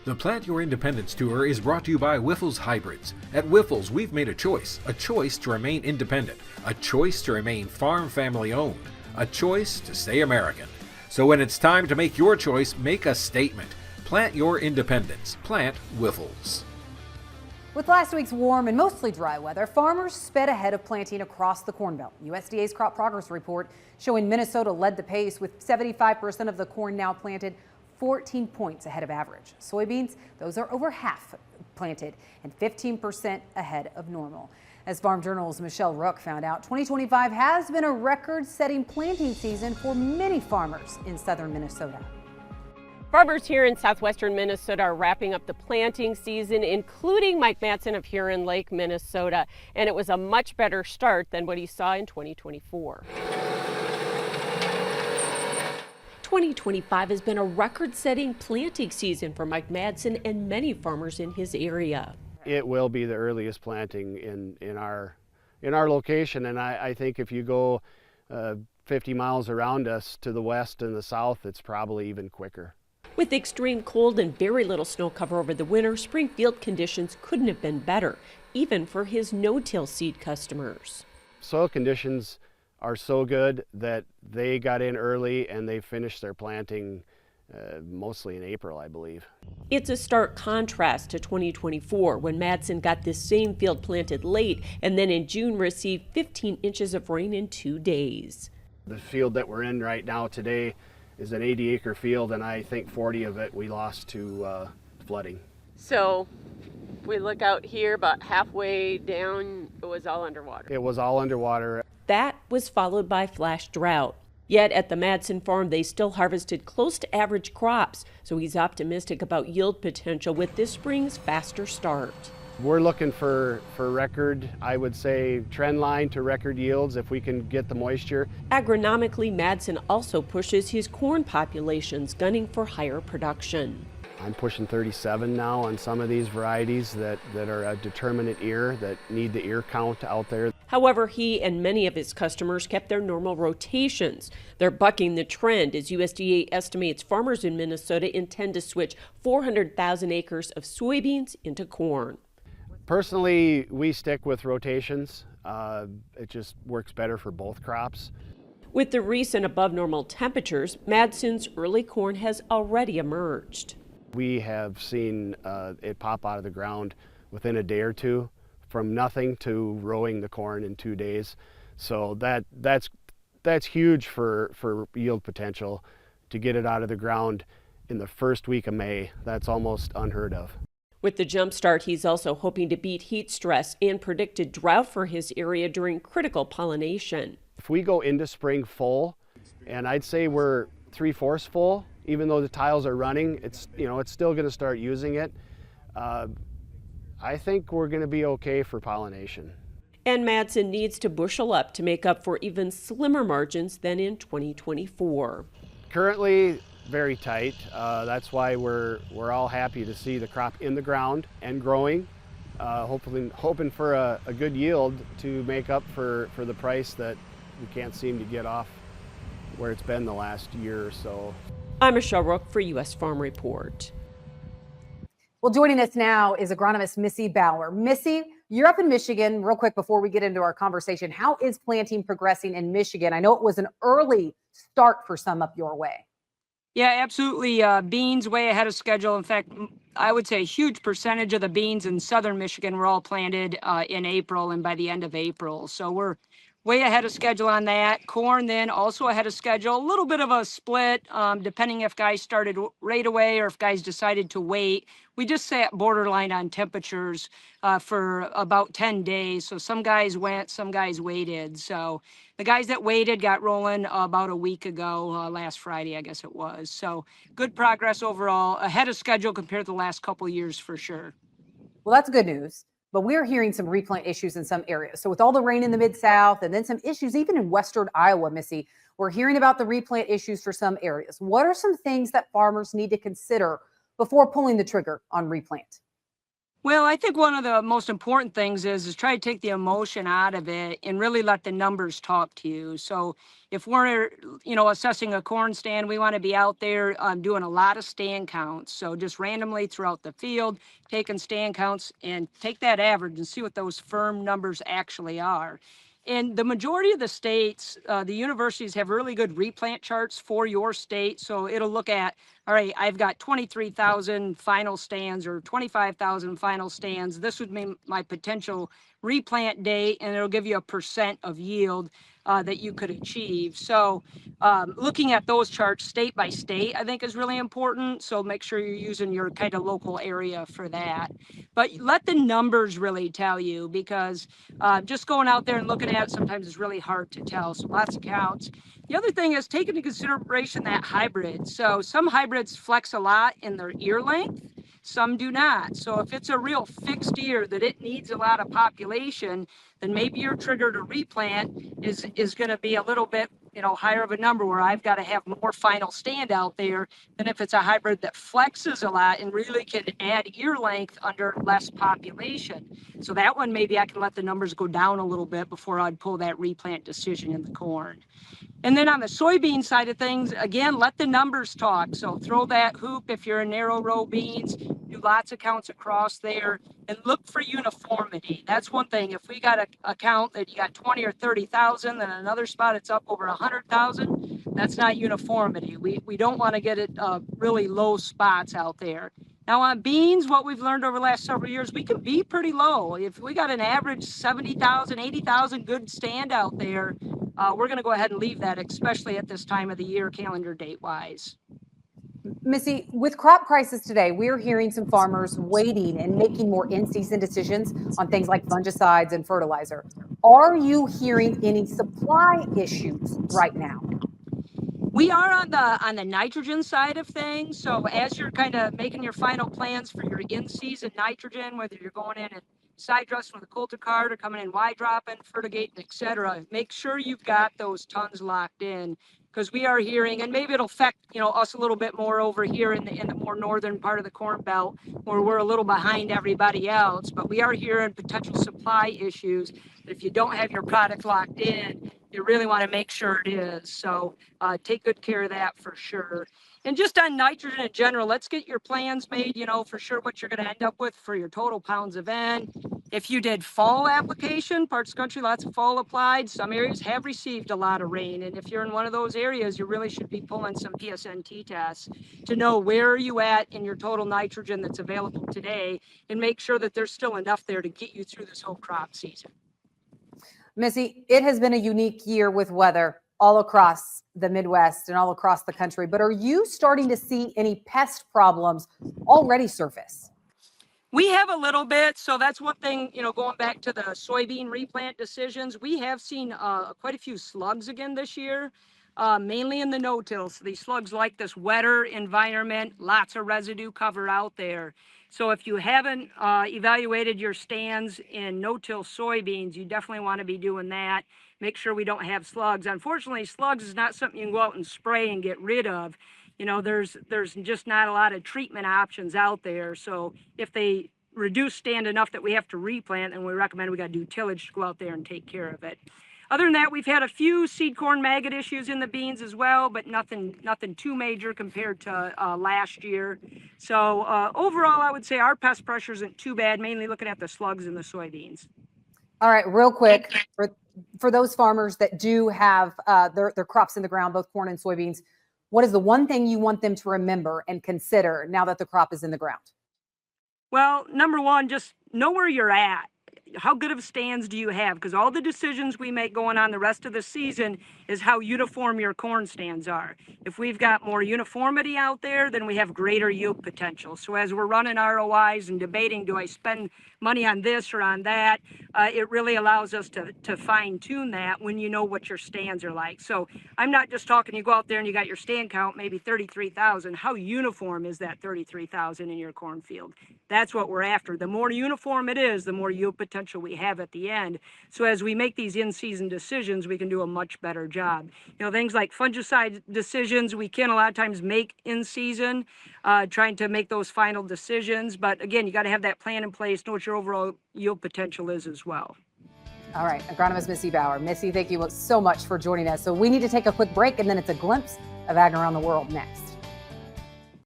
The Plant Your Independence Tour is brought to you by Wyffels Hybrids. At Wyffels, we've made a choice to remain independent, a choice to remain farm family owned, a choice to stay American. So when it's time to make your choice, make a statement. Plant your independence. Plant Wyffels. With last week's warm and mostly dry weather, farmers sped ahead of planting across the Corn Belt. USDA's crop progress report showing Minnesota led the pace with 75% of the corn now planted, 14 points ahead of average. Soybeans, those are over half planted and 15% ahead of normal. As Farm Journal's Michelle Rook found out, 2025 has been a record-setting planting season for many farmers in southern Minnesota. Farmers here in southwestern Minnesota are wrapping up the planting season, including Mike Madsen of Huron Lake, Minnesota. And it was a much better start than what he saw in 2024. 2025 has been a record-setting planting season for Mike Madsen and many farmers in his area. It will be the earliest planting in our location, and I think if you go 50 miles around us to the west and the south, it's probably even quicker. With extreme cold and very little snow cover over the winter, spring field conditions couldn't have been better, even for his no-till seed customers. Soil conditions are so good that they got in early and they finished their planting mostly in April, I believe. It's a stark contrast to 2024 when Madsen got this same field planted late and then in June received 15 inches of rain in 2 days. The field that we're in right now today is an 80-acre field, and I think 40 of it we lost to flooding. So we look out here about halfway down, it was all underwater. It was all underwater. That was followed by flash drought. Yet at the Madsen farm, they still harvested close to average crops, so he's optimistic about yield potential with this spring's faster start. We're looking for record, I would say, trend line to record yields if we can get the moisture. Agronomically, Madsen also pushes his corn populations, gunning for higher production. I'm pushing 37 now on some of these varieties that are a determinate ear, that need the ear count out there. However, he and many of his customers kept their normal rotations. They're bucking the trend as USDA estimates farmers in Minnesota intend to switch 400,000 acres of soybeans into corn. Personally, we stick with rotations. It just works better for both crops. With the recent above normal temperatures, Madsen's early corn has already emerged. We have seen it pop out of the ground within a day or two, from nothing to rowing the corn in 2 days. So that's huge for yield potential. To get it out of the ground in the first week of May, that's almost unheard of. With the jump start, he's also hoping to beat heat stress and predicted drought for his area during critical pollination. If we go into spring full, and I'd say we're 3/4 full, even though the tiles are running, it's still going to start using it. I think we're going to be okay for pollination. And Madsen needs to bushel up to make up for even slimmer margins than in 2024. Currently, very tight. That's why we're all happy to see the crop in the ground and growing, hoping for a good yield to make up for the price that we can't seem to get off where it's been the last year or so. I'm Michelle Rook for U.S. Farm Report. Well, joining us now is agronomist Missy Bauer. Missy, you're up in Michigan. Real quick before we get into our conversation, how is planting progressing in Michigan? I know it was an early start for some up your way. Yeah, absolutely. Beans way ahead of schedule. In fact, I would say a huge percentage of the beans in southern Michigan were all planted in April and by the end of April. So we're way ahead of schedule on that. Corn then also ahead of schedule. A little bit of a split depending if guys started right away or if guys decided to wait. We just sat borderline on temperatures for about 10 days. So some guys went, some guys waited. So the guys that waited got rolling about a week ago, last Friday, I guess it was. So good progress overall, ahead of schedule compared to the last couple of years for sure. Well, that's good news. But we're hearing some replant issues in some areas. So with all the rain in the Mid-South and then some issues even in western Iowa, Missy, we're hearing about the replant issues for some areas. What are some things that farmers need to consider before pulling the trigger on replant? Well, I think one of the most important things is try to take the emotion out of it and really let the numbers talk to you. So if we're, assessing a corn stand, we want to be out there doing a lot of stand counts. So just randomly throughout the field, taking stand counts and take that average and see what those firm numbers actually are. In the majority of the states, the universities have really good replant charts for your state. So it'll look at, all right, I've got 23,000 final stands or 25,000 final stands. This would be my potential replant date, and it'll give you a percent of yield that you could achieve. So looking at those charts state by state, I think is really important. So make sure you're using your kind of local area for that. But let the numbers really tell you, because just going out there and looking at it sometimes is really hard to tell. So lots of counts. The other thing is take into consideration that hybrid. So some hybrids flex a lot in their ear length, some do not. So if it's a real fixed ear that it needs a lot of population, then maybe your trigger to replant is going to be a little bit higher of a number, where I've got to have more final stand out there than if it's a hybrid that flexes a lot and really can add ear length under less population. So that one, maybe I can let the numbers go down a little bit before I'd pull that replant decision in the corn. And then on the soybean side of things, again, let the numbers talk. So throw that hoop if you're in narrow row beans, do lots of counts across there, and look for uniformity. That's one thing. If we got a count that you got 20 or 30,000, then another spot it's up over 100,000, that's not uniformity. We don't want to get it really low spots out there. Now on beans, what we've learned over the last several years, we can be pretty low. If we got an average 70,000, 80,000 good stand out there, we're going to go ahead and leave that, especially at this time of the year, calendar date wise. Missy, with crop prices today, we're hearing some farmers waiting and making more in-season decisions on things like fungicides and fertilizer. Are you hearing any supply issues right now? We are on the nitrogen side of things. So as you're kind of making your final plans for your in-season nitrogen, whether you're going in and side dressing with a coulter card or coming in wide dropping, fertigating, etc., make sure you've got those tons locked in, because we are hearing, and maybe it'll affect us a little bit more over here in the more northern part of the Corn Belt, where we're a little behind everybody else. But we are hearing potential supply issues. If you don't have your product locked in, you really want to make sure it is. So take good care of that for sure. And just on nitrogen in general, let's get your plans made, for sure what you're going to end up with for your total pounds of N. If you did fall application, parts of the country, lots of fall applied. Some areas have received a lot of rain. And if you're in one of those areas, you really should be pulling some PSNT tests to know where are you at in your total nitrogen that's available today, and make sure that there's still enough there to get you through this whole crop season. Missy, it has been a unique year with weather all across the Midwest and all across the country, but are you starting to see any pest problems already surface? We have a little bit. So that's one thing, going back to the soybean replant decisions, we have seen quite a few slugs again this year, mainly in the no-till. So these slugs like this wetter environment, lots of residue cover out there. So if you haven't evaluated your stands in no-till soybeans, you definitely want to be doing that. Make sure we don't have slugs. Unfortunately, slugs is not something you can go out and spray and get rid of. There's just not a lot of treatment options out there. So if they reduce stand enough that we have to replant, then we recommend we got to do tillage to go out there and take care of it. Other than that, we've had a few seed corn maggot issues in the beans as well, but nothing too major compared to last year. So overall, I would say our pest pressure isn't too bad, mainly looking at the slugs in the soybeans. All right, real quick, for those farmers that do have their crops in the ground, both corn and soybeans, what is the one thing you want them to remember and consider now that the crop is in the ground? Well, number one, just know where you're at. How good of stands do you have? Because all the decisions we make going on the rest of the season is how uniform your corn stands are. If we've got more uniformity out there, then we have greater yield potential. So as we're running ROIs and debating, do I spend money on this or on that, it really allows us to fine tune that when you know what your stands are like. So I'm not just talking, you go out there and you got your stand count, maybe 33,000. How uniform is that 33,000 in your cornfield? That's what we're after. The more uniform it is, the more yield potential potential we have at the end. So as we make these in-season decisions, we can do a much better job. Things like fungicide decisions, we can a lot of times make in season, trying to make those final decisions. But again, you got to have that plan in place, know what your overall yield potential is as well. All right, agronomist Missy Bauer. Missy, thank you so much for joining us. So we need to take a quick break, and then it's a glimpse of Ag Around the World next.